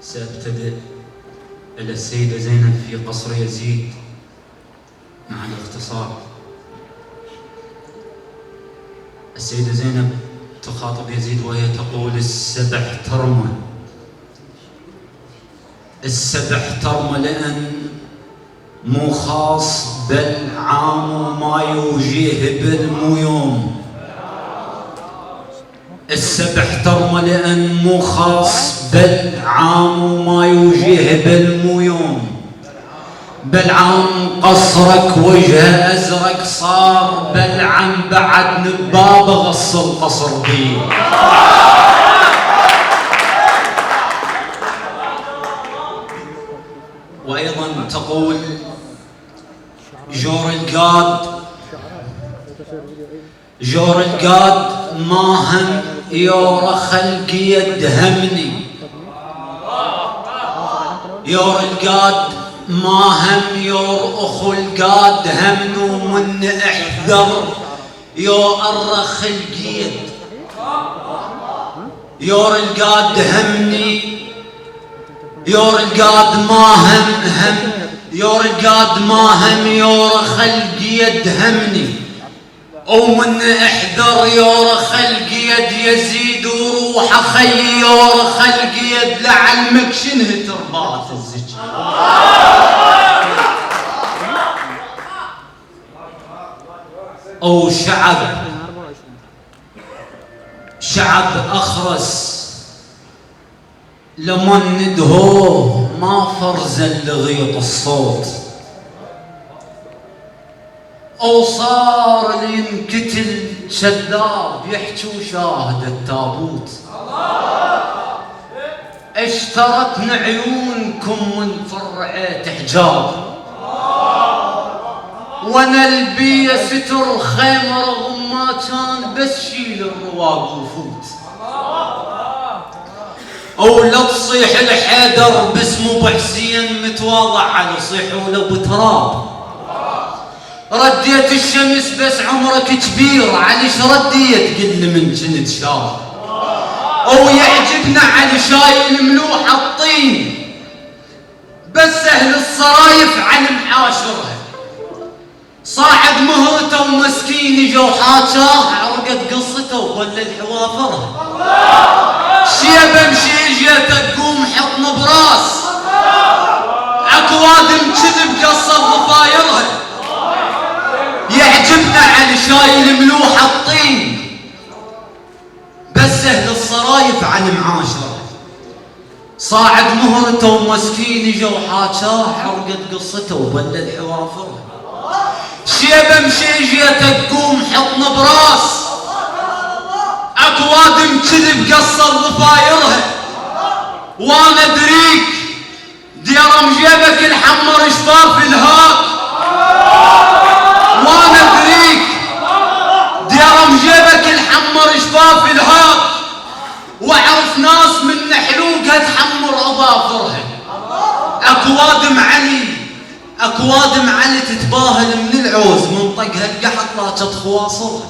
سأبتدئ إلى السيدة زينب في قصر يزيد مع الاختصار. السيدة زينب تخاطب يزيد وهي تقول: السبع ترمى، السبع ترمى لأن مو خاص بل عام ما يوجيه بالميوم. السبع ترمى لأن مو خاص بل عام ما يوجيه بالميوم. بلعام قصرك وجه أزرق صار بلعم بعد نباب غص القصر بيه. وأيضا تقول: جور القاد، جور القاد ما هم يورا خلقي يدهمني. يور القاد ما هم يور أخو القاد همنو من احذر يو أرخ القيد. يور القاد همني، يور القاد ما هم يور القاد ما هم يور خلقي يدهمني. ومن احذر يور خلقي يد يزيد وروح خي يور خلقي يد لعلمك شنه ترباط الزج. او شعب اخرس لمن ندهوه ما فرزل لغيط الصوت. او صار لينقتل كذاب يحكي وشاهد التابوت. اشترتن عيونكم من فرعيت حجاب، وانا البيه ستر خيمه رغم ما كان بس شيل الرواق وفوت. او لا تصيح الحيدر باسمه بحسين متواضع على صيحوله بتراب. رديت الشمس بس عمرك كبير علش رديت قل من كنت شاب. او يعجبنا على شايل ملوح الطين بس اهل الصرايف على معاشرها. صاعد مهرته ومسكين جو حاجاه عرقت قصته وظلت حوافرها. شيبه مشيجيته تقوم حطن براس اكوادم كذب قصه ضفايرها. يعجبنا على شايل ملوح الطين بس اهل الصرايف عن معاشره. صاعد مهرته ومسكين جو حاجاه عرقت قصته وظلت حوافرها. شيبه مشيجيته تقوم حطن براس اكوادم كذب قصر ضفايرها. وانا ادريك ديرم جيبك الحمر شفاف الهاك. وانا ادريك ديرم جيبك الحمر شفاف الهاك. واعرف ناس من حلوقها تحمر اظافرها. اكوادم علي تتباهل من العوز من طقها القحط لا تخواصرها.